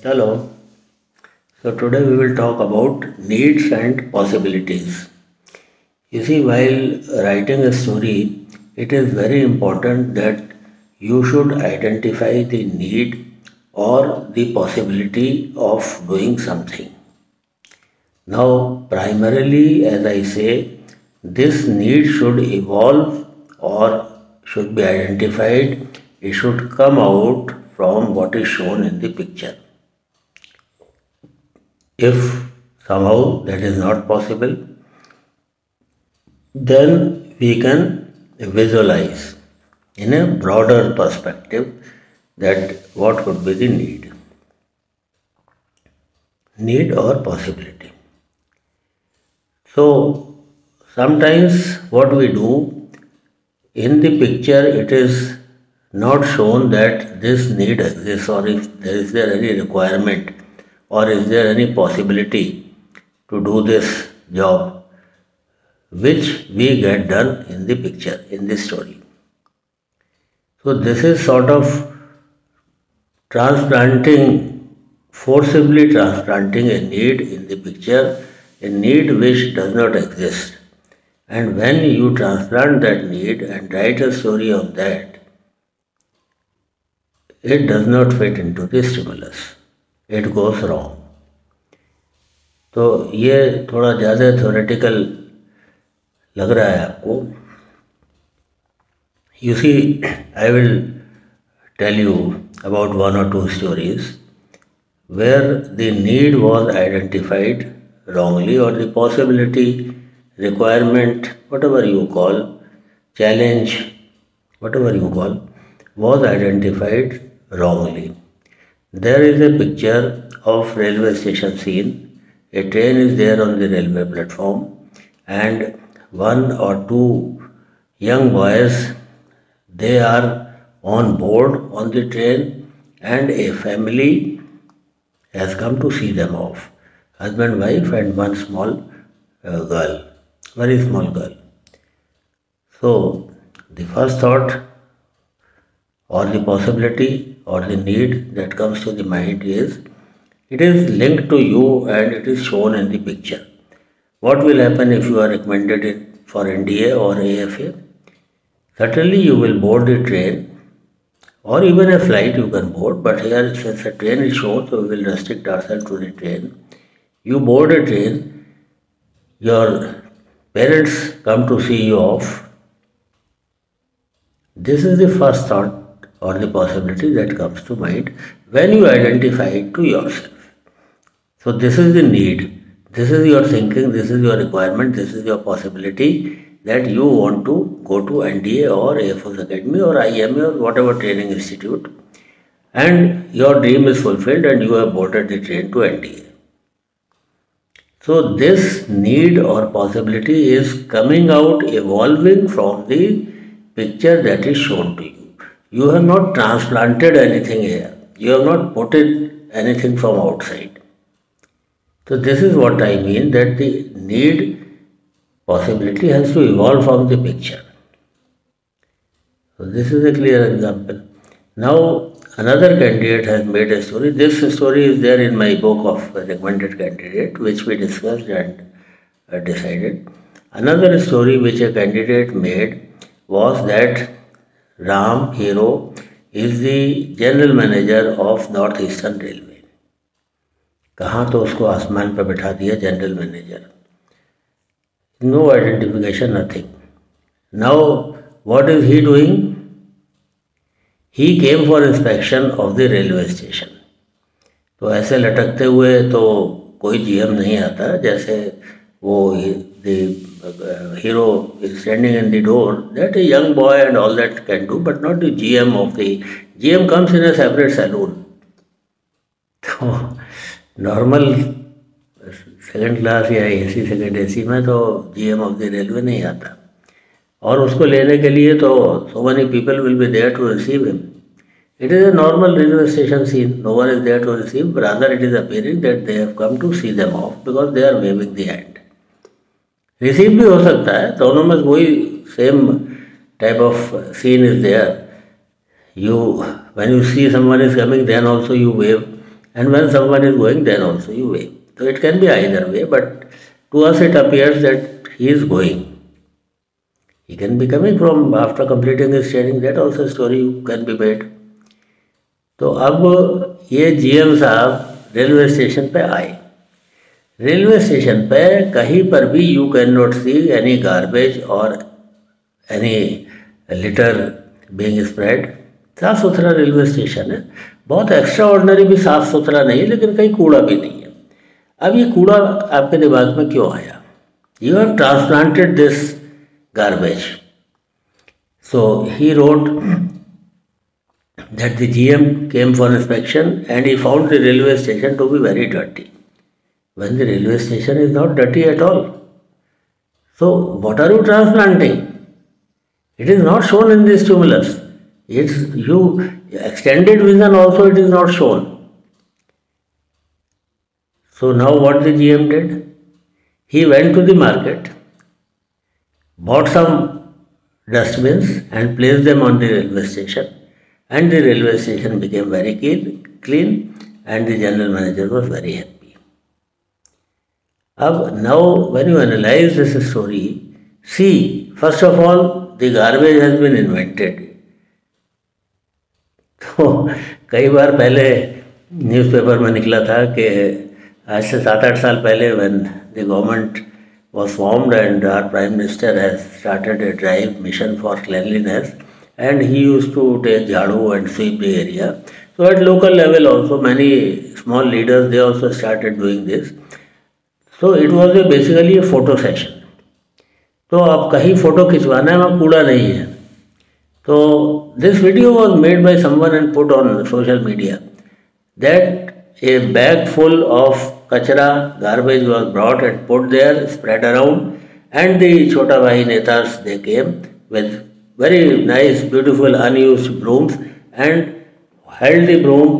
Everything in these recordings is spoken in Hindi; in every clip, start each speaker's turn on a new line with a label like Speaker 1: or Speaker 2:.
Speaker 1: Hello. So today we will talk about needs and possibilities. You see, while writing a story, it is very important that you should identify the need or the possibility of doing something. Now, primarily, as I say, this need should evolve or should be identified. It should come out from what is shown in the picture. If somehow that is not possible, then we can visualize in a broader perspective that what could be the need or possibility. So sometimes what we do in the picture, it is not shown that this need exists, or if there any requirement, or is there any possibility to do this job, which we get done in the picture, in this story. So this is sort of forcibly transplanting a need in the picture, a need which does not exist. And when you transplant that need and write a story on that, it does not fit into the stimulus. It goes wrong. तो ये थोड़ा ज़्यादा थ्योरेटिकल लग रहा है आपको. You see, I will tell you about one or two stories where the need was identified wrongly, or the possibility, requirement, whatever you call, challenge, whatever you call, was identified wrongly. There is a picture of railway station scene. A train is there on the railway platform, and one or two young boys, they are on board on the train, and a family has come to see them off. Husband, wife, and one small girl, very small girl. So the first thought or the possibility or the need that comes to the mind is, it is linked to you and it is shown in the picture. What will happen if you are recommended for NDA or AFA? Certainly you will board the train, or even a flight you can board, but here since a train is shown, so we will restrict ourselves to the train. You board a train, your parents come to see you off. This is the first thought or the possibility that comes to mind when you identify it to yourself. So this is the need, this is your thinking, this is your requirement, this is your possibility that you want to go to NDA or Air Force Academy or IMA or whatever training institute, and your dream is fulfilled and you have boarded the train to NDA. So this need or possibility is coming out, evolving from the picture that is shown to you. You have not transplanted anything here. You have not put in anything from outside. So this is what I mean, that the need possibility has to evolve from the picture. So this is a clear example. Now another candidate has made a story. This story is there in my book of recommended candidate, which we discussed and decided. Another story which a candidate made was that Ram, hero, is the general manager of North Eastern Railway. कहाँ तो उसको आसमान पर बैठा दिया general manager. No identification, nothing. Now what is he doing? He came for inspection of the railway station. तो ऐसे लटकते हुए तो कोई GM नहीं आता, जैसे वो the hero is standing in the door, that a young boy and all that can do, but not the GM of the. GM comes in a separate saloon. तो नॉर्मल सेकंड क्लास या AC सेकंड AC में तो GM ऑफ द रेलवे नहीं आता, और उसको लेने के लिए तो so many people will be there to receive him. It is a normal railway station scene. No one is there to receive. Rather, it is appearing that they have come to see them off because they are waving the hand. Receive भी हो सकता है, दोनों में वही same type of scene is there. When you see someone is coming, then also you wave and when someone is going, then also you wave. So it can be either way, but to us it appears that he is going. He can be coming from after completing his training. That also story can be made. तो अब ये GM साहब रेलवे स्टेशन पे आए. रेलवे स्टेशन पे कहीं पर भी you can not see any garbage और एनी लिटर बीइंग स्प्रेड. साफ़ सुथरा रेलवे स्टेशन है, बहुत एक्स्ट्रा ऑर्डनरी भी साफ़ सुथरा नहीं है, लेकिन कहीं कूड़ा भी नहीं है. अब ये कूड़ा आपके दिमाग में क्यों आया? You have transplanted this garbage. So he wrote that the GM came for inspection and he found the railway station to be very dirty, when the railway station is not dirty at all. So what are you transplanting? It is not shown in this stimulus. It's you extended vision also, it is not shown. So now what the GM did? He went to the market, bought some dustbins and placed them on the railway station. And the railway station became very clean and the general manager was very happy. Now when you analyze this story, see, first of all, the garbage has been invented. तो कई बार पहले न्यूज़पेपर में निकला था कि आज से 7-8 साल पहले when the government was formed and our Prime Minister has started a drive mission for cleanliness, and he used to take jhadu and sweep the area. So at local level also many small leaders, they also started doing this. So it was basically a photo session. तो आप कहीं फ़ोटो खिंचवाना है, वहाँ कूड़ा नहीं है. तो this video was made by someone and put on social media that a bag full of kachra, garbage was brought and put there, spread around, and the Chota Bhai Netas, they came with very nice, beautiful, unused brooms and held the broom.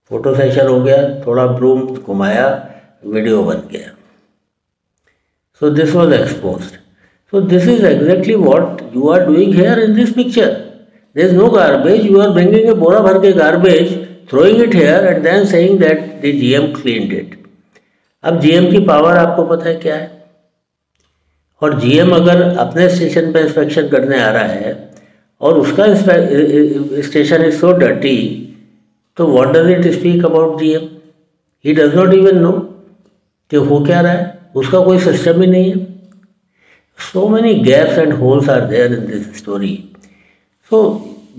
Speaker 1: Photo session हो गया, थोड़ा ब्रूम घुमाया, वीडियो बन गया. So this was exposed. So this is exactly what you are doing here in this picture. There is no garbage. You are bringing a बोरा भर के garbage, throwing it here and then saying that the GM cleaned it. अब GM की पावर आपको पता है क्या है? और GM अगर अपने स्टेशन पर इंस्पेक्शन करने आ रहा है और उसका स्टेशन इज सो डर्टी, तो what does it speak about GM? He does not even know कि हो क्या रहा है, उसका कोई सिस्टम ही नहीं है. So many gaps and holes are there in this story. So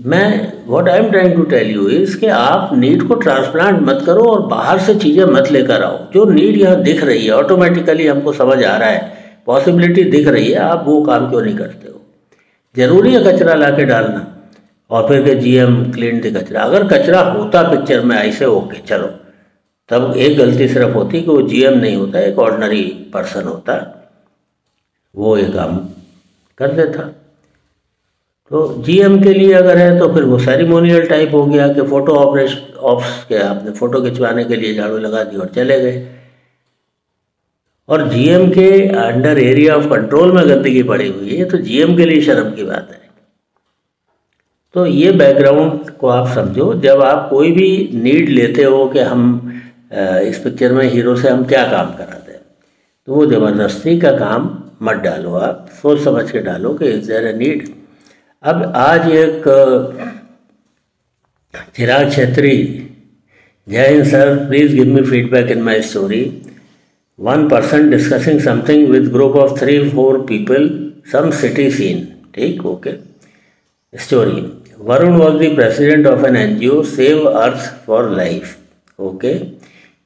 Speaker 1: मैं what I am trying to tell you is कि आप नीड को ट्रांसप्लांट मत करो और बाहर से चीज़ें मत लेकर आओ. जो नीड यहाँ दिख रही है, ऑटोमेटिकली हमको समझ आ रहा है, पॉसिबिलिटी दिख रही है, आप वो काम क्यों नहीं करते हो? ज़रूरी है कचरा ला के डालना और फिर के GM क्लीन द कचरा? अगर कचरा होता पिक्चर में ऐसे ओके चलो, तब एक गलती सिर्फ होती कि वो GM नहीं होता, एक ऑर्डिनरी पर्सन होता, वो ये काम कर देता. तो GM के लिए अगर है तो फिर वो सेरेमोनियल टाइप हो गया कि फ़ोटो ऑप्स के आपने फ़ोटो खिंचवाने के लिए झाड़ू लगा दी और चले गए. और GM के अंडर एरिया ऑफ कंट्रोल में गंदगी पड़ी हुई है, तो GM के लिए शर्म की बात है. तो ये बैकग्राउंड को आप समझो. जब आप कोई भी नीड लेते हो कि हम इस पिक्चर में हीरो से हम क्या काम कराते हैं, तो वो ज़बरदस्ती का काम मत डालो, आप सोच समझ के डालो कि इज देयर ए नीड. अब आज एक चिराग छेत्री, जय Hind sir, please give me feedback in my story. One person discussing something with group of 3-4 people, some city scene. ठीक, okay. Story. Varun was the president of an NGO, Save Earth for Life. Okay.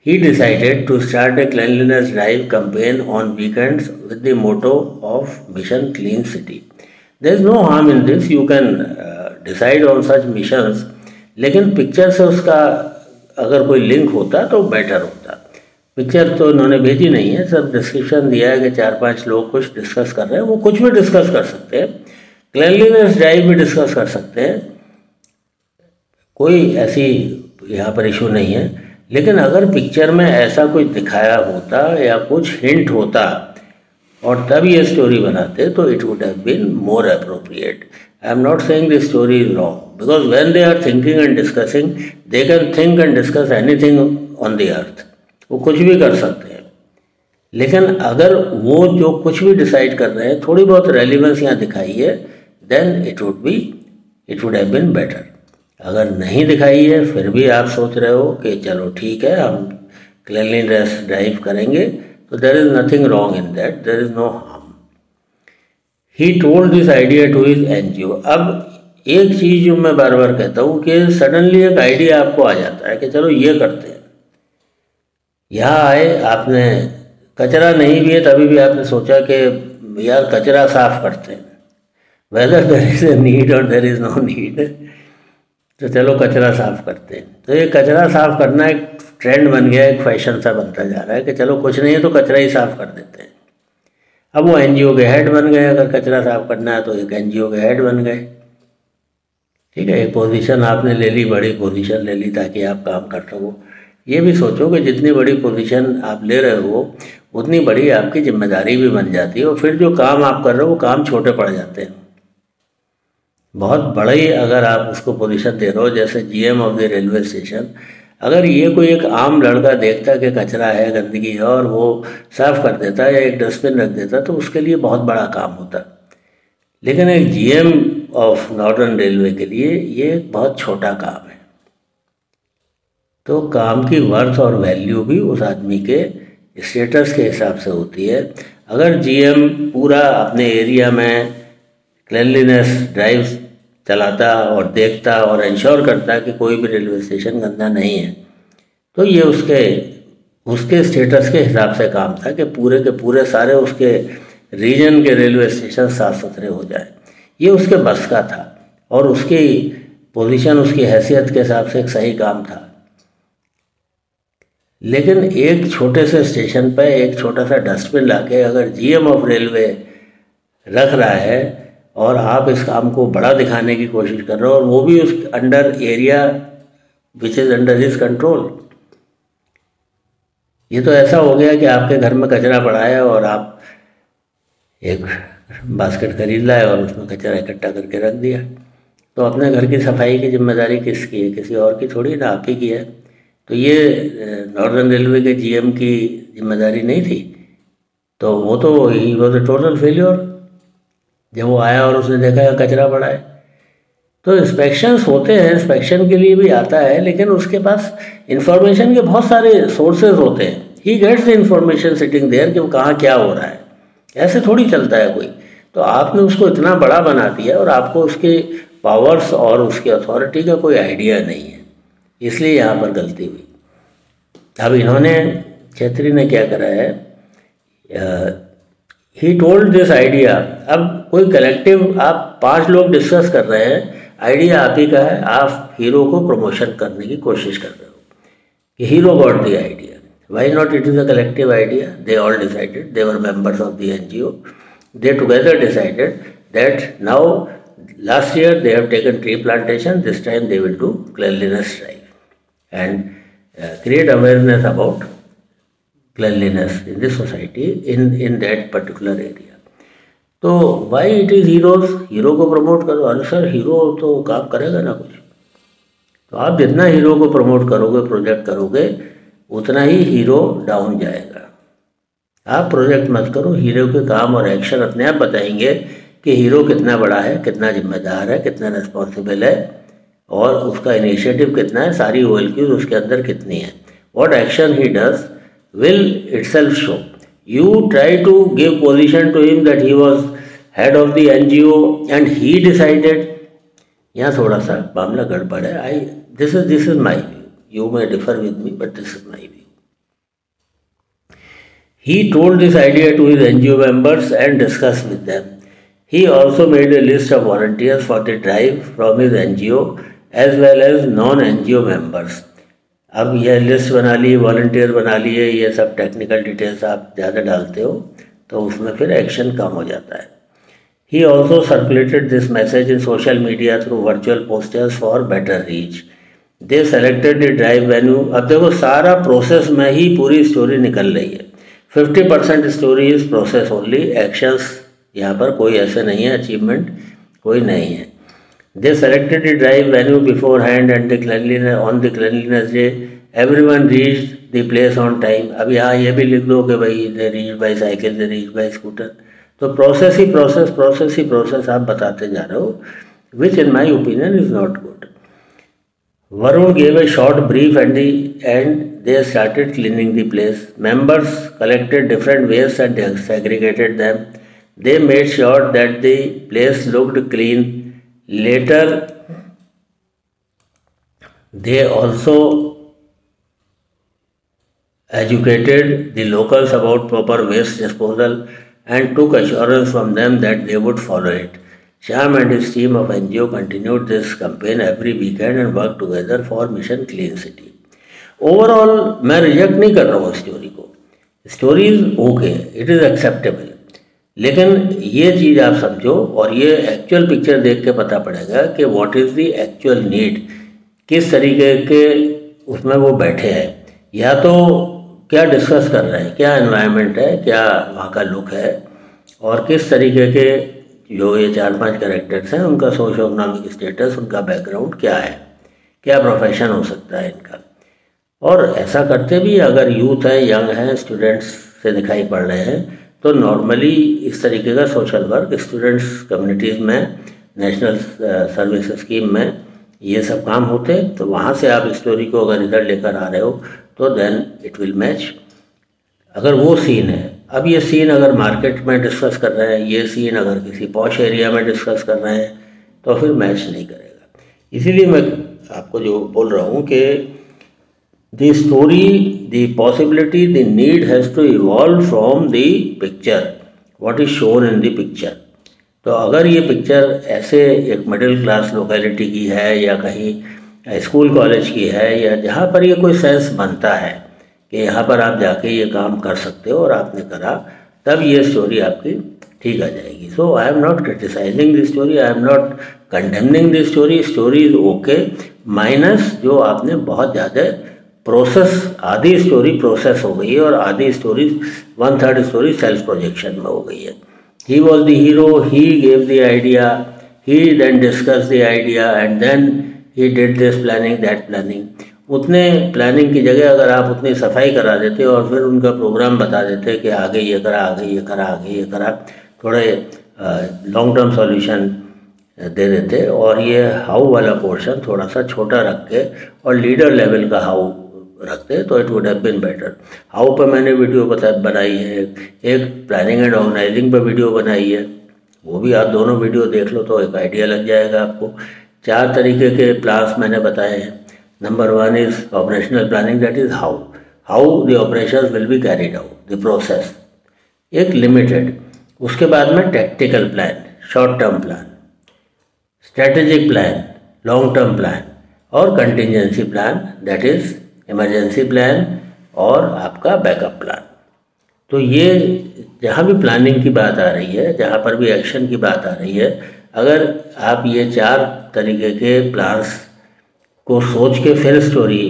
Speaker 1: He decided to start a cleanliness drive campaign on weekends with the motto of Mission Clean City. There is no harm in this. You can decide on such missions. लेकिन पिक्चर से उसका अगर कोई लिंक होता तो बेटर होता. पिक्चर तो उन्होंने भेजी नहीं है, सब डिस्क्रिप्शन दिया है कि 4-5 लोग कुछ डिस्कस कर रहे हैं. वो कुछ भी डिस्कस कर सकते हैं, क्लीनलीनेस ड्राइव भी डिस्कस कर सकते हैं, कोई ऐसी यहाँ पर इशू नहीं है. लेकिन अगर पिक्चर में ऐसा कुछ दिखाया होता या कुछ हिंट होता और तब ये स्टोरी बनाते तो it would have been more appropriate. I am not saying this story is wrong, because when they are thinking and discussing they can think and discuss anything on the earth. वो कुछ भी कर सकते हैं. लेकिन अगर वो जो कुछ भी डिसाइड कर रहे हैं थोड़ी बहुत रेलिवेंस यहाँ दिखाई है, then it would have been better. अगर नहीं दिखाई है फिर भी आप सोच रहे हो कि चलो ठीक है हम क्लीनलीनेस ड्राइव करेंगे, तो there is nothing wrong in that, there is no harm. He told this idea to his NGO. अब एक चीज़ जो मैं बार बार कहता हूँ कि सडनली एक आइडिया आपको आ जाता है कि चलो ये करते हैं. यहाँ आए, आपने कचरा नहीं भी है तभी भी आपने सोचा कि यार कचरा साफ करते हैं, whether there is a need और देयर इज नो नीड, तो चलो कचरा साफ करते हैं. तो ये कचरा साफ करना एक ट्रेंड बन गया, एक फैशन सा बनता जा रहा है कि चलो कुछ नहीं है तो कचरा ही साफ कर देते हैं. अब वो एनजीओ के हेड बन गए. अगर कचरा साफ करना है तो एक एनजीओ के हेड बन गए. ठीक है, एक पोजीशन आपने ले ली, बड़ी पोजीशन ले ली ताकि आप काम कर सको. ये भी सोचो कि जितनी बड़ी पोजीशन आप ले रहे हो उतनी बड़ी आपकी जिम्मेदारी भी बन जाती है, और फिर जो काम आप कर रहे हो वो काम छोटे पड़ जाते हैं. बहुत बड़ी अगर आप उसको पोजीशन दे रहे हो, जैसे GM of the railway station, अगर ये कोई एक आम लड़का देखता कि कचरा है, गंदगी है और वो साफ़ कर देता या एक डस्टबिन रख देता तो उसके लिए बहुत बड़ा काम होता. लेकिन एक जीएम ऑफ नॉर्दर्न रेलवे के लिए ये एक बहुत छोटा काम है. तो काम की वर्थ और वैल्यू भी उस आदमी के स्टेटस के हिसाब से होती है. अगर जीएम पूरा अपने एरिया में क्लीनलीनेस ड्राइव चलाता और देखता और इंश्योर करता कि कोई भी रेलवे स्टेशन गंदा नहीं है, तो ये उसके स्टेटस के हिसाब से काम था कि पूरे के पूरे सारे उसके रीजन के रेलवे स्टेशन साफ सुथरे हो जाए. ये उसके बस का था और उसकी पोजीशन, उसकी हैसियत के हिसाब से एक सही काम था. लेकिन एक छोटे से स्टेशन पर एक छोटा सा डस्टबिन लाके अगर जीएम ऑफ रेलवे रख रहा है और आप इस काम को बड़ा दिखाने की कोशिश कर रहे हो, और वो भी उस under area which is under his control, ये तो ऐसा हो गया कि आपके घर में कचरा पड़ा है और आप एक बास्केट खरीद लाए और उसमें कचरा इकट्ठा करके रख दिया. तो अपने घर की सफाई की जिम्मेदारी किसकी है? किसी और की थोड़ी ना, आप ही की है. तो ये नॉर्दर्न रेलवे के जीएम की जिम्मेदारी नहीं थी. तो वो तो he was a total failure जब वो आया और उसने देखा कचरा पड़ा है. तो इंस्पेक्शंस होते हैं, इंस्पेक्शन के लिए भी आता है, लेकिन उसके पास इंफॉर्मेशन के बहुत सारे सोर्सेज होते हैं. He gets the information sitting there कि वो कहाँ क्या हो रहा है. ऐसे थोड़ी चलता है कोई. तो आपने उसको इतना बड़ा बना दिया और आपको उसके पावर्स और उसकी अथॉरिटी का कोई आइडिया नहीं है, इसलिए यहाँ पर गलती हुई. अब इन्होंने, छेत्री ने क्या करा है, ही टोल्ड दिस आइडिया. अब कोई कलेक्टिव, आप 5 लोग डिस्कस कर रहे हैं, आइडिया आप ही का है, आप हीरो को प्रमोशन करने की कोशिश कर रहे हो कि hero got the idea. Why not? It is a collective idea. They all decided, they were members of the NGO. They together decided that now last year they have taken tree plantation, this time they will do cleanliness drive and create awareness about cleanliness in the society in that particular area. तो why it is heroes? Hero को प्रमोट करो. अरे सर हीरो तो काम करेगा ना कुछ. तो आप जितना हीरो को प्रमोट करोगे, प्रोजेक्ट करोगे, उतना ही हीरो डाउन जाएगा. आप प्रोजेक्ट मत करो, हीरो के काम और एक्शन अपने आप बताएंगे कि हीरो कितना बड़ा है, कितना जिम्मेदार है, कितना रिस्पॉन्सिबल है और उसका इनिशिएटिव कितना है, सारी OLQs उसके अंदर कितनी है. What action he does will itself show. You try to give position to him that he was head of the NGO and he decided. यहाँ थोड़ा सा मामला गड़बड़ है. This is my view. You may differ with me but this is my view. He told this idea to his NGO members and discussed with them. He also made a list of volunteers for the drive from his NGO as well as non-NGO members. अब यह लिस्ट बना ली, वॉल्टियर बना लिए, ये सब टेक्निकल डिटेल्स आप ज़्यादा डालते हो तो उसमें फिर एक्शन कम हो जाता है. He also circulated this message in social media through virtual posters for better reach. They selected the drive venue. अब देखो सारा प्रोसेस में ही पूरी स्टोरी निकल रही है. 50% story is process only, actions यहाँ पर कोई ऐसे नहीं है, अचीवमेंट कोई नहीं है। They selected the drive venue beforehand and the cleanliness on the cleanliness day, everyone reach the place on time. अब यहाँ ये भी लिख दो कि भाई they reach by cycle, they reach by scooter. तो प्रोसेस ही प्रोसेस आप बताते जा रहे हो, which in my opinion is not good. Varun gave a short brief and they started cleaning the place. Members collected different waste and segregated them. They made sure that the place looked clean. Later, they also educated the locals about proper waste disposal and took assurance from them that they would follow it. Shyam and his team of NGO continued this campaign every weekend and worked together for Mission Clean City. Overall मैं रिजेक्ट नहीं कर रहा हूँ स्टोरी को, story is okay, it is acceptable, लेकिन ये चीज़ आप समझो और ये एक्चुअल पिक्चर देख के पता पड़ेगा कि what is the actual need, किस तरीके के उसमें वो बैठे हैं, या तो क्या डिस्कस कर रहे हैं, क्या एनवायरनमेंट है, क्या वहाँ का लुक है, और किस तरीके के जो ये 4-5 कैरेक्टर्स हैं उनका सोशो इकोनॉमिक स्टेटस, उनका बैकग्राउंड क्या है, क्या प्रोफेशन हो सकता है इनका। और ऐसा करते भी अगर यूथ है, यंग है, स्टूडेंट्स से दिखाई पड़ रहे हैं, तो नॉर्मली इस तरीके का सोशल वर्क स्टूडेंट्स कम्युनिटीज़ में, नेशनल सर्विस स्कीम में ये सब काम होते हैं। तो वहाँ से आप स्टोरी को अगर इधर लेकर आ रहे हो तो देन इट विल मैच। अगर वो सीन है, अब ये सीन अगर मार्केट में डिस्कस कर रहे हैं, ये सीन अगर किसी पॉश एरिया में डिस्कस कर रहे हैं, तो फिर मैच नहीं करेगा। इसीलिए मैं आपको जो बोल रहा हूँ कि the story, the possibility, the need has to evolve from the picture, what is shown in the picture. तो अगर ये पिक्चर ऐसे एक मिडिल क्लास लोकेलिटी की है या कहीं स्कूल कॉलेज की है, या जहाँ पर ये कोई सेंस बनता है कि यहाँ पर आप जाके ये काम कर सकते हो और आपने करा, तब ये स्टोरी आपकी ठीक आ जाएगी। So I am not criticising the story, I am not condemning the story, story is okay, minus जो आपने बहुत ज़्यादा प्रोसेस, आधी स्टोरी प्रोसेस हो गई है और आधी स्टोरी 1/3 स्टोरी सेल्फ प्रोजेक्शन में हो गई है। He was the hero, he gave the idea, he then discuss the idea and then he did this planning that planning. उतने प्लानिंग की जगह अगर आप उतनी सफाई करा देते और फिर उनका प्रोग्राम बता देते कि आगे ये करा, आगे ये करा, आगे ये करा, थोड़े लॉन्ग टर्म सॉल्यूशन दे देते और ये हाउ वाला पोर्शन थोड़ा सा छोटा रख के और लीडर लेवल का हाउ रखते, तो it would have been better. How पर मैंने वीडियो बनाई है, एक प्लानिंग एंड ऑर्गेनाइजिंग पर वीडियो बनाई है, वो भी आप दोनों वीडियो देख लो तो एक आइडिया लग जाएगा आपको। 4 तरीके के प्लान्स मैंने बताए हैं। Number 1 is operational planning, that is how the operations will be carried out, the process, एक लिमिटेड। उसके बाद में tactical plan, short term plan, strategic plan, long term plan, और contingency plan, that is emergency plan, और आपका बैकअप प्लान। तो ये जहाँ भी प्लानिंग की बात आ रही है, जहाँ पर भी एक्शन की बात आ रही है, अगर आप ये 4 तरीके के प्लान्स को सोच के फिर स्टोरी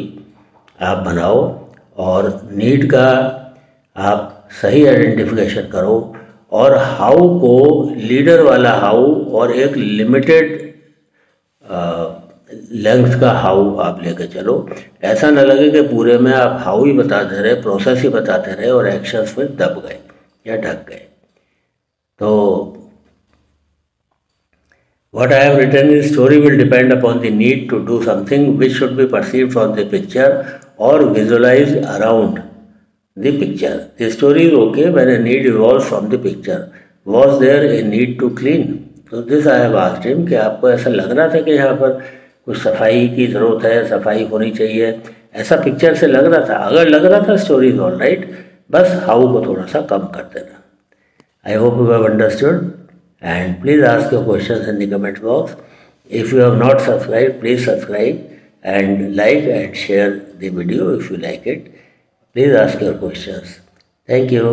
Speaker 1: आप बनाओ और नीड का आप सही आइडेंटिफिकेशन करो, और हाउ को लीडर वाला हाउ और एक लिमिटेड लेंथ का हाउ आप लेके चलो। ऐसा न लगे कि पूरे में आप हाउ ही बताते रहे, प्रोसेस ही बताते रहे और एक्शंस फिर दब गए या ढक गए। तो what I have written is story will depend upon the need to do something which should be perceived from the picture or visualized around the picture. The story is okay when a need evolves from the picture. Was there a need to clean? So this I have asked him कि आपको ऐसा लग रहा था कि यहाँ पर कुछ सफाई की ज़रूरत है, सफाई होनी चाहिए, ऐसा पिक्चर से लग रहा था? अगर लग रहा था स्टोरी इज ऑल राइट, बस हाउ को थोड़ा सा कम कर देना। I hope you have understood, and please ask your questions in the comment box. If you have not subscribed, please subscribe and like and share the video if you like it. Please ask your questions. Thank you.